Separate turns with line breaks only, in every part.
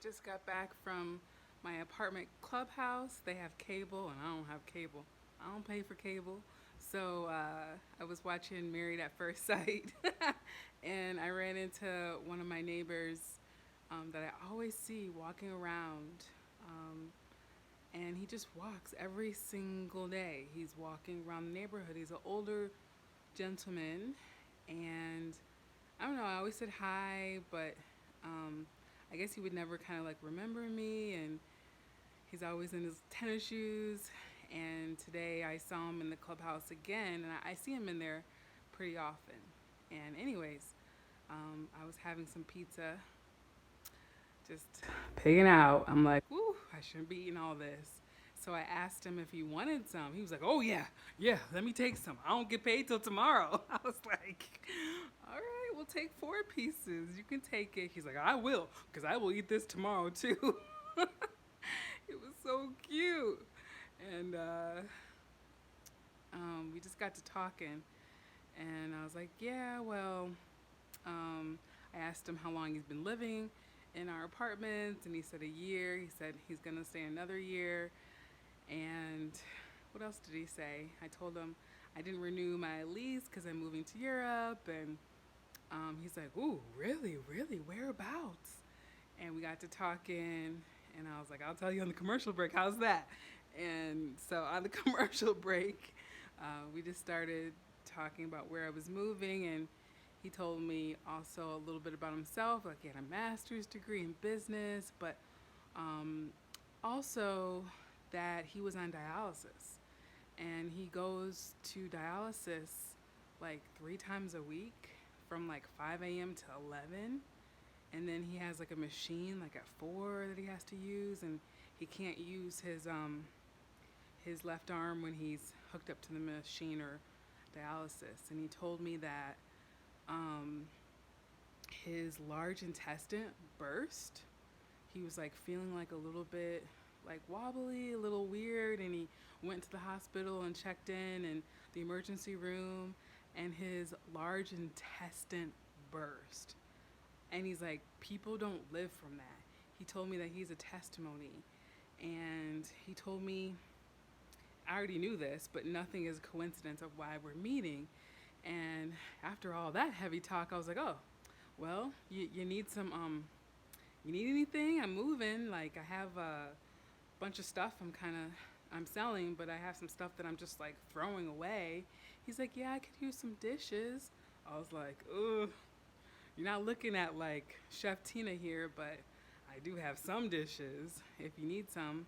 just got back from my apartment clubhouse. They have cable, and I don't have cable. I don't pay for cable. So I was watching Married at First Sight, and I ran into one of my neighbors that I always see walking around. Um, and he just walks every single day. He's walking around the neighborhood. He's an older gentleman, and I don't know. I always said hi, but um, I guess he would never kind of like remember me. And he's always in his tennis shoes. And today I saw him in the clubhouse again, and I see him in there pretty often. And anyways, I was having some pizza, just pigging out. I'm like, woo, I shouldn't be eating all this. So I asked him if he wanted some. He was like, oh, yeah, yeah, let me take some. I don't get paid till tomorrow. I was like, all right, we'll take 4 pieces. You can take it. He's like, I will, because I will eat this tomorrow too. It was so cute. And we just got to talking. And I was like, yeah, well, I asked him how long he's been living in our apartment, and he said a year. He said he's going to stay another year. And what else did he say? I told him I didn't renew my lease because I'm moving to Europe. And he's like, ooh, really, really? Whereabouts? And we got to talking, and I was like, I'll tell you on the commercial break. How's that? And so on the commercial break, we just started talking about where I was moving, and he told me also a little bit about himself. Like he had a master's degree in business, but um, also that he was on dialysis, and he goes to dialysis like 3 times a week from like 5 a.m. to 11, and then he has like a machine like at 4 that he has to use, and he can't use his left arm when he's hooked up to the machine or dialysis. And he told me that um, his large intestine burst. He was like feeling like a little bit like wobbly, a little weird, and he went to the hospital and checked in the emergency room, and his large intestine burst. And he's like, people don't live from that. He told me that he's a testimony. And he told me, I already knew this, but nothing is a coincidence of why we're meeting. And after all that heavy talk, I was like, oh, well, you need some, you need anything? I'm moving. Like, I have a bunch of stuff I'm selling, but I have some stuff that I'm just like throwing away. He's like, yeah, I could use some dishes. I was like, ugh, you're not looking at like Chef Tina here, but I do have some dishes. If you need some,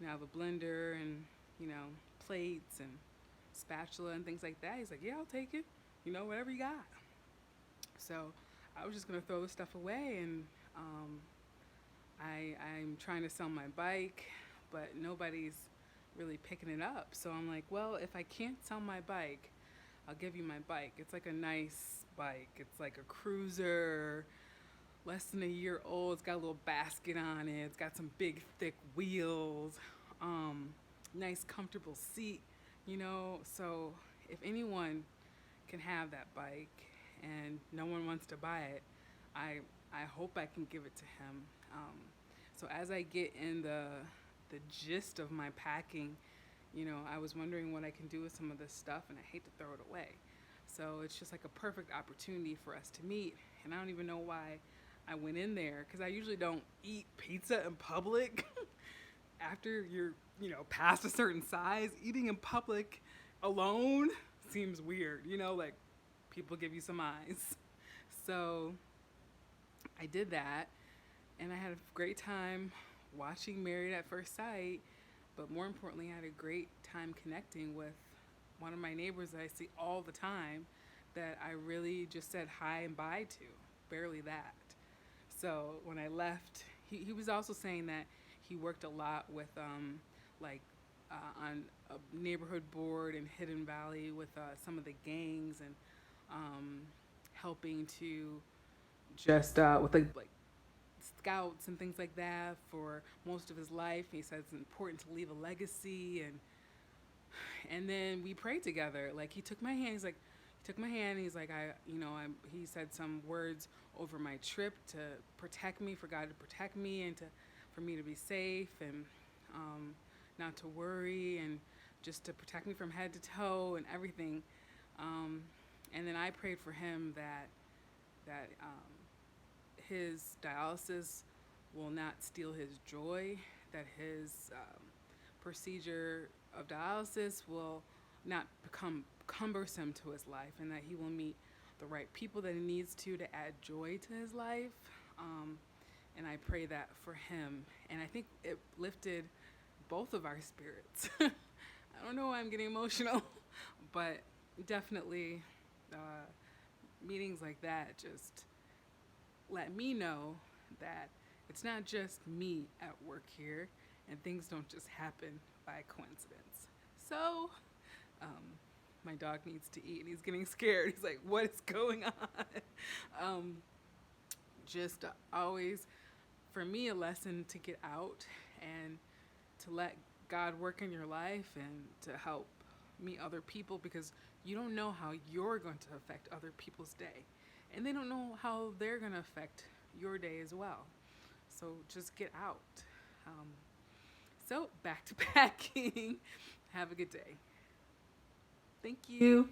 I have a blender and, you know, plates and spatula and things like that. He's like, yeah, I'll take it. Whatever you got. So I was just gonna throw the stuff away, and I'm trying to sell my bike, but nobody's really picking it up. So I'm like, well, if I can't sell my bike, I'll give you my bike. It's like a nice bike. It's like a cruiser, less than a year old. It's got a little basket on it. It's got some big, thick wheels, nice, comfortable seat, So if anyone can have that bike and no one wants to buy it, I, I hope I can give it to him. So as I get in the gist of my packing, I was wondering what I can do with some of this stuff, and I hate to throw it away. So it's just like a perfect opportunity for us to meet. And I don't even know why I went in there, because I usually don't eat pizza in public. After you're, past a certain size, eating in public alone seems weird, like people give you some eyes. So I did that, and I had a great time watching Married at First Sight, but more importantly, I had a great time connecting with one of my neighbors that I see all the time that I really just said hi and bye to, barely that. So when I left, he was also saying that he worked a lot with like on a neighborhood board in Hidden Valley with some of the gangs, and um, helping to just with like scouts and things like that for most of his life. He said it's important to leave a legacy, and then we prayed together. Like he took my hand. He's like, he took my hand. And he's like, he said some words over my trip to protect me, for God to protect me, and for me to be safe, and not to worry, and just to protect me from head to toe and everything. Um, and then I prayed for him that his dialysis will not steal his joy, that his procedure of dialysis will not become cumbersome to his life, and that he will meet the right people that he needs to add joy to his life. Um, and I pray that for him. And I think it lifted both of our spirits. I don't know why I'm getting emotional, but definitely uh, meetings like that just let me know that it's not just me at work here, and things don't just happen by coincidence. So, um, my dog needs to eat, and he's getting scared. He's like, "What is going on?" um, just always, for me, a lesson to get out and to let God work in your life and to help meet other people, because you don't know how you're going to affect other people's day. And they don't know how they're going to affect your day as well. So just get out. Um, so back to packing. Have a good day. Thank you.